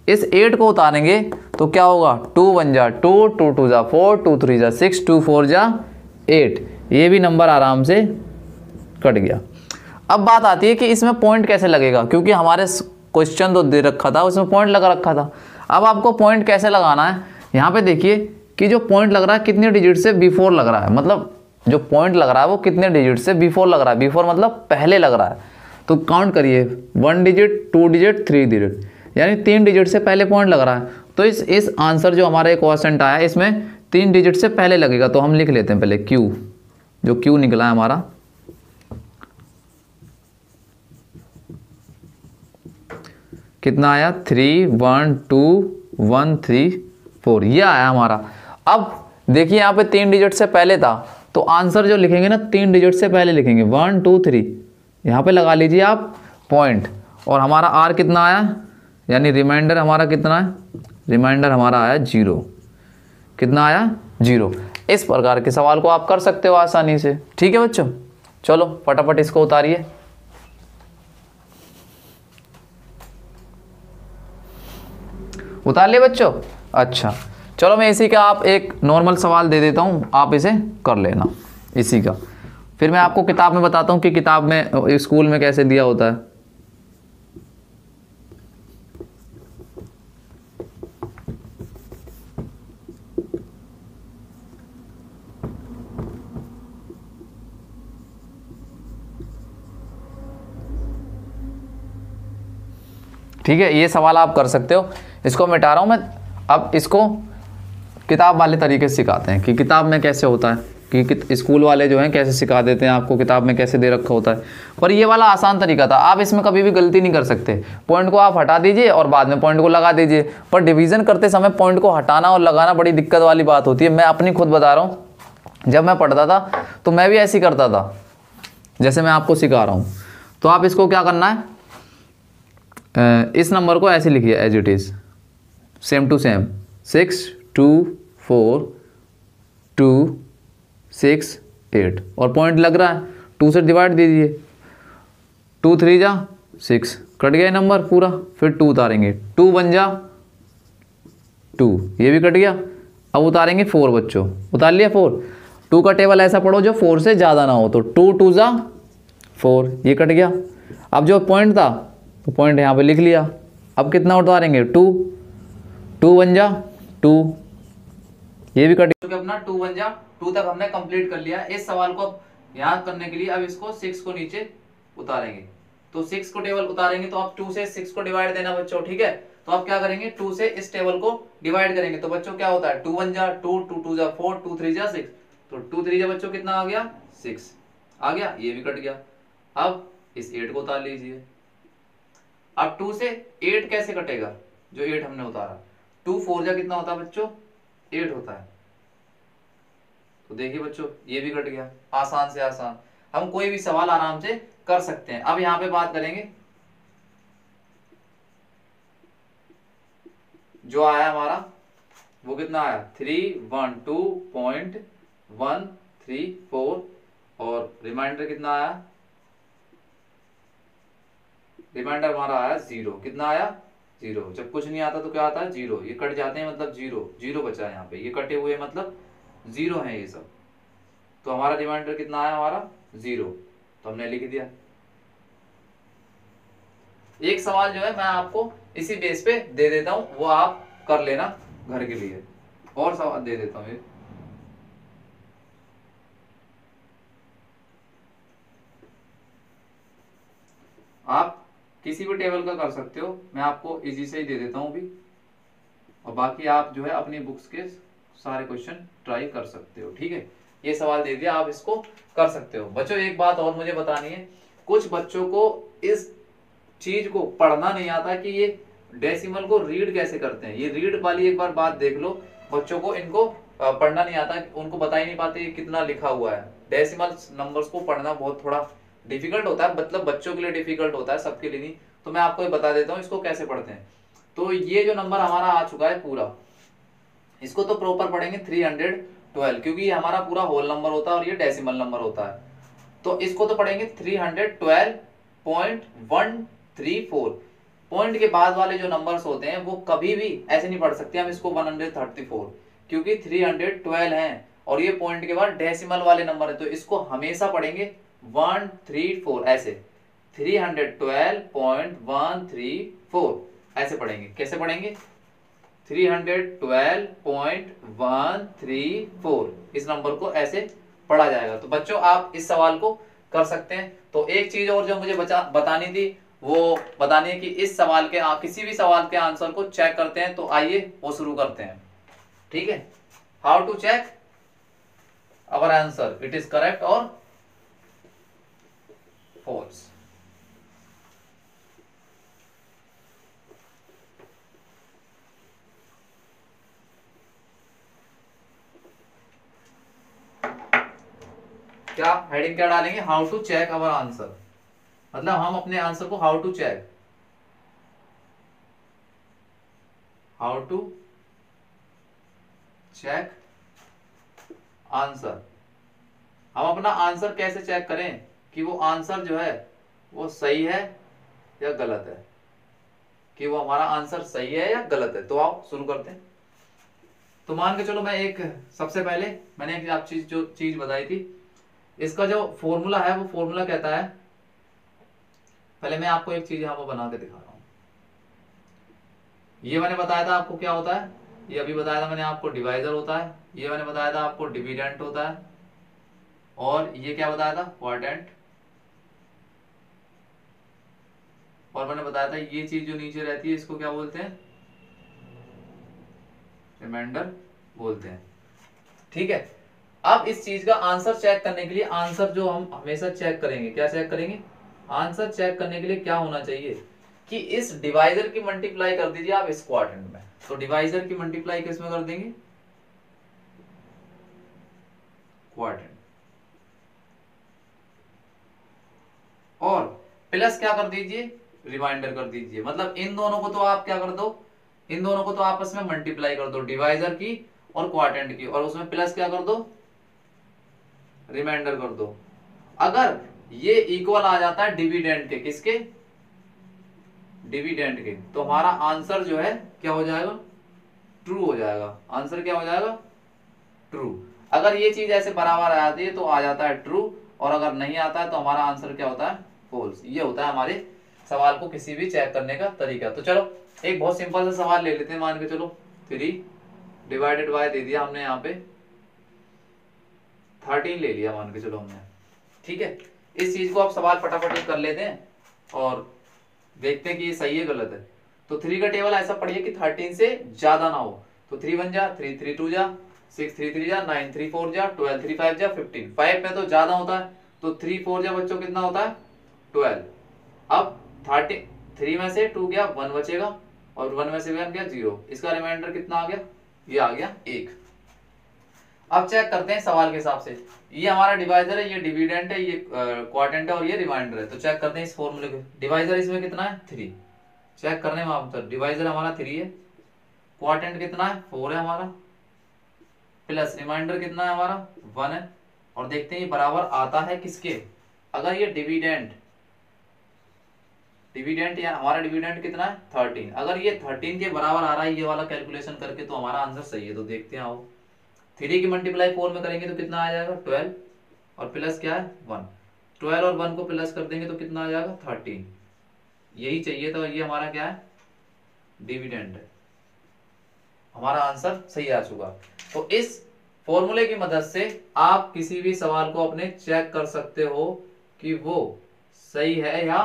इस 8 को उतारेंगे तो क्या होगा, 2 1 जा 2, 2 2 जा 4, 2 3 जा 6, 2 4 जा 8, ये भी नंबर आराम से कट गया। अब बात आती है कि इसमें पॉइंट कैसे लगेगा, क्योंकि हमारे क्वेश्चन तो दे रखा था उसमें पॉइंट लगा रखा था। अब आपको पॉइंट कैसे लगाना है, यहाँ पे देखिए कि जो पॉइंट लग रहा है कितने डिजिट से बिफोर लग रहा है, मतलब जो पॉइंट लग रहा है वो कितने डिजिट से बिफोर लग रहा है। बिफोर मतलब पहले लग रहा है, तो काउंट करिए 1 डिजिट 2 डिजिट 3 डिजिट, यानी 3 डिजिट से पहले पॉइंट लग रहा है। तो इस आंसर जो हमारा एक क्वेश्चन आया इसमें 3 डिजिट से पहले लगेगा, तो हम लिख लेते हैं पहले Q, जो Q निकला है हमारा, कितना आया 3 1 2 1 3 4, ये आया हमारा। अब देखिए यहाँ पे 3 डिजिट से पहले था, तो आंसर जो लिखेंगे ना 3 डिजिट से पहले लिखेंगे, 1 2 3, यहाँ पे लगा लीजिए आप पॉइंट। और हमारा R कितना आया, यानी रिमाइंडर हमारा कितना है, रिमाइंडर हमारा आया 0, कितना आया 0। इस प्रकार के सवाल को आप कर सकते हो आसानी से, ठीक है बच्चों। चलो फटाफट इसको उतारिए। उतार लिए बच्चों, अच्छा चलो मैं इसी का आप एक नॉर्मल सवाल दे देता हूँ, आप इसे कर लेना इसी का, फिर मैं आपको किताब में बताता हूँ कि किताब में स्कूल में कैसे दिया होता है। ठीक है, ये सवाल आप कर सकते हो। इसको मिटा रहा हूँ मैं, अब इसको किताब वाले तरीके से सिखाते हैं कि किताब में कैसे होता है, कि स्कूल वाले जो हैं कैसे सिखा देते हैं आपको, किताब में कैसे दे रखा होता है। पर ये वाला आसान तरीका था, आप इसमें कभी भी गलती नहीं कर सकते। पॉइंट को आप हटा दीजिए और बाद में पॉइंट को लगा दीजिए, पर डिवीज़न करते समय पॉइंट को हटाना और लगाना बड़ी दिक्कत वाली बात होती है। मैं अपनी खुद बता रहा हूँ, जब मैं पढ़ता था तो मैं भी ऐसे ही करता था जैसे मैं आपको सिखा रहा हूँ। तो आप इसको क्या करना है, इस नंबर को ऐसे लिखिए as it is, same to same, 6 2 4 2 6 8, और पॉइंट लग रहा है 2 से डिवाइड दीजिए, 2 3 जा 6, कट गया नंबर पूरा। फिर 2 उतारेंगे, 2 1 जा 2, ये भी कट गया। अब उतारेंगे 4 बच्चों, उतार लिया 4। 2 का टेबल ऐसा पढ़ो जो 4 से ज़्यादा ना हो, तो 2 2 जा 4, ये कट गया। अब जो पॉइंट था तो पॉइंट यहाँ पे लिख लिया। अब कितना उतारेंगे 2, 2 1 जा 2, ये भी कट गया अपना। 2 1 जा 2 तक हमने कंप्लीट कर लिया। इस सवाल को याद करने के लिए अब इसको 6 को नीचे उतारेंगे, तो 6 को टेबल उतारेंगे तो आप 2 से 6 को डिवाइड देना बच्चों, ठीक है। तो आप क्या करेंगे, 2 से इस टेबल को डिवाइड करेंगे, तो बच्चों क्या होता है 2 1 जा 2, 2 2 जा 4, 2 3 जा 6, तो 2 3 जा बच्चों कितना आ गया 6 आ गया, ये भी कट गया। अब इस 8 को उतार लीजिए। अब 2 से 8 कैसे कटेगा, जो 8 हमने उतारा, 2 4 जा कितना होता है बच्चों 8 होता है, तो देखिए बच्चों ये भी कट गया, आसान से आसान। हम कोई भी सवाल आराम से कर सकते हैं। अब यहाँ पे बात करेंगे जो आया हमारा वो कितना आया 312.134 और रिमाइंडर कितना आया, रिमाइंडर हमारा आया 0। कितना आया 0। जब कुछ नहीं आता तो क्या आता है 0, ये कट जाते हैं मतलब 0 0 बचा है यहाँ पे, ये कटे हुए मतलब 0 है ये सब। तो हमारा रिमाइंडर कितना आया हमारा 0, तो हमने लिख दिया। एक सवाल जो है मैं आपको इसी बेस पे दे देता हूं, वो आप कर लेना घर के लिए। और सवाल दे देता हूं आप किसी भी टेबल का कर सकते हो, मैं आपको इजी से ही दे देता हूं अभी, और बाकी आप जो है अपनी बुक्स के सारे क्वेश्चन ट्राई कर सकते हो। ठीक है, ये सवाल दे दिया, आप इसको कर सकते हो। बच्चों एक बात और मुझे बतानी है, कुछ बच्चों को इस चीज को पढ़ना नहीं आता कि ये डेसिमल को रीड कैसे करते हैं। ये रीड वाली एक बार बात देख लो, बच्चों को इनको पढ़ना नहीं आता, उनको बता ही नहीं पाते कितना लिखा हुआ है। डेसिमल नंबर्स को पढ़ना बहुत थोड़ा डिफिकल्ट होता है, मतलब बच्चों के लिए डिफिकल्ट होता है, सबके लिए नहीं। तो मैं आपको बता देता हूँ इसको कैसे पढ़ते हैं। तो ये जो नंबर हमारा आ चुका है पूरा, इसको तो प्रॉपर पढ़ेंगे 312, क्योंकि ये हमारा पूरा होल नंबर होता है और ये डेसिमल नंबर होता है। तो इसको तो पढ़ेंगे 312.134। पॉइंट के बाद वाले जो नंबर्स होते हैं वो कभी भी ऐसे नहीं पढ़ सकते हम इसको 134, क्योंकि 312 हैं और ये पॉइंट के बाद डेसिमल वाले नंबर है, तो इसको हमेशा पढ़ेंगे 134 ऐसे, 312.134 ऐसे पढ़ेंगे। कैसे पढ़ेंगे 312.134, इस नंबर को ऐसे पढ़ा जाएगा। तो बच्चों आप इस सवाल को कर सकते हैं। तो एक चीज और जो मुझे बतानी थी वो बतानी है कि इस सवाल के किसी भी सवाल के आंसर को चेक करते हैं। तो आइए वो शुरू करते हैं। ठीक है, how to check our answer, it is correct और फॉल्स। क्या हेडिंग क्या डालेंगे, how to check our answer, मतलब हम अपने आंसर को how to check, how to check answer. हम अपना आंसर कैसे चेक करें कि वो आंसर जो है वो सही है या गलत है, कि वो हमारा आंसर सही है या गलत है। तो आओ शुरू करते हैं। तो मान के चलो मैं एक सबसे पहले मैंने एक आप जो चीज बताई थी, इसका जो फॉर्मूला है वो फॉर्मूला कहता है, पहले मैं आपको एक चीज यहां पर बना के दिखा रहा हूं। ये मैंने बताया था आपको क्या होता है, ये अभी बताया था मैंने आपको डिवाइजर होता है, ये मैंने बताया था आपको डिविडेंट होता है, और ये क्या बताया था क्वाड्रेंट, और मैंने बताया था ये चीज जो नीचे रहती है इसको क्या बोलते हैं, रिमाइंडर बोलते हैं। ठीक है, अब इस चीज का आंसर चेक करने के लिए, आंसर जो हम हमेशा चेक करेंगे, क्या चेक करेंगे, आंसर चेक करने के लिए क्या होना चाहिए कि इस डिवाइजर की मल्टीप्लाई कर दीजिए आप इस क्वाड्रेंट में। तो डिवाइजर की मल्टीप्लाई किस में कर देंगे, क्वाड्रेंट, और प्लस क्या कर दीजिए, रिमाइंडर कर दीजिए। मतलब इन दोनों को तो आप क्या कर दो, इन दोनों को तो आपस में मल्टीप्लाई कर दो, डिवाइजर की और क्वाड्रेंट की, और उसमें प्लस क्या कर दो, रिमाइंडर कर दो। अगर ये इक्वल आ जाता है डिविडेंड के, किसके, डिविडेंड के, तो हमारा आंसर जो है क्या हो जाएगा, ट्रू हो जाएगा। आंसर क्या हो जाएगा, ट्रू। अगर ये चीज ऐसे बराबर आ जाती है तो आ जाता है ट्रू, और अगर नहीं आता है तो हमारा आंसर क्या होता है, फॉल्स। ये होता है हमारे सवाल को किसी भी चेक करने का तरीका। तो चलो एक बहुत सिंपल सा सवाल ले लेते हैं। मान के चलो 3 डिवाइडेड बाय दे दिया हमने, यहाँ पे 13 ले लिया मान के चलो हमने। ठीक है, इस चीज को आप सवाल फटाफट कर लेते हैं और देखते हैं कि ये सही है गलत है। तो 3 का टेबल ऐसा पढ़िए कि 13 से ज्यादा ना हो। तो 3 1 जा, 3 3 2 जा, 6 3 3 जा, 9 3 4 जा, 12 3 5 जा, 15। 5 में तो ज्यादा होता है, तो 3 4 जा बच्चों कितना होता है 12। अब 3 में से 2 गया 1 बचेगा, और 1 में से 1 गया 0। इसका रिमाइंडर कितना आ गया, ये आ गया 1। अब चेक करते हैं सवाल के हिसाब से। ये हमारा डिवाइजर है, ये डिविडेंड है, ये क्वाड्रेंट है और ये रिमाइंडर है। तो चेक करते हैं इस फॉर्मूले को। डिवाइजर इसमें कितना है 3, चेक करने में आंसर। डिवाइजर हमारा 3 है, क्वाड्रेंट कितना है 4 है हमारा, प्लस रिमाइंडर कितना है हमारा 1 है। और देखते हैं ये बराबर आता है किसके, अगर ये डिविडेंड या हमारा डिविडेंड कितना है 13, अगर ये 13 के बराबर आ रहा है ये वाला कैलकुलेशन करके तो हमारा आंसर सही है। तो देखते हैं आओ, 3 की मल्टीप्लाई 4 में करेंगे तो कितना आ जाएगा 12 और प्लस क्या है 1, 12 और 1 को प्लस कर देंगे तो कितना आ जाएगा 13। यही चाहिए था, ये हमारा क्या है डिविडेंड है। हमारा आंसर सही आ चुका। तो इस फॉर्मूले की मदद से आप किसी भी सवाल को अपने चेक कर सकते हो कि वो सही है या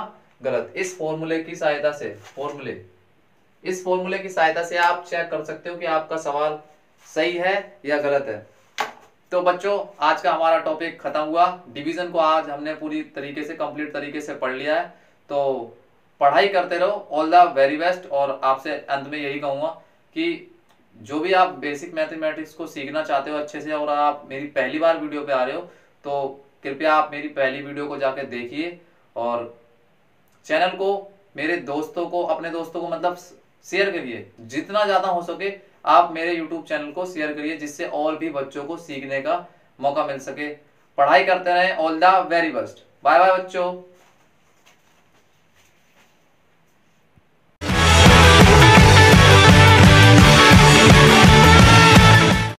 गलत। इस फॉर्मूले की सहायता से आप चेक कर सकते हो कि आपका सवाल सही है या गलत है। तो बच्चों आज का हमारा टॉपिक खत्म हुआ। डिवीजन को आज हमने पूरी तरीके से कंप्लीट तरीके से पढ़ लिया है। तो पढ़ाई करते रहो, ऑल द वेरी बेस्ट। और आपसे अंत में यही कहूंगा कि जो भी आप बेसिक मैथमेटिक्स को सीखना चाहते हो अच्छे से और आप मेरी पहली बार वीडियो पे आ रहे हो तो कृपया आप मेरी पहली वीडियो को जाकर देखिए और चैनल को मेरे दोस्तों को, अपने दोस्तों को मतलब शेयर करिए, जितना ज्यादा हो सके आप मेरे YouTube चैनल को शेयर करिए, जिससे और भी बच्चों को सीखने का मौका मिल सके। पढ़ाई करते रहें। All the very best. Bye bye बच्चों।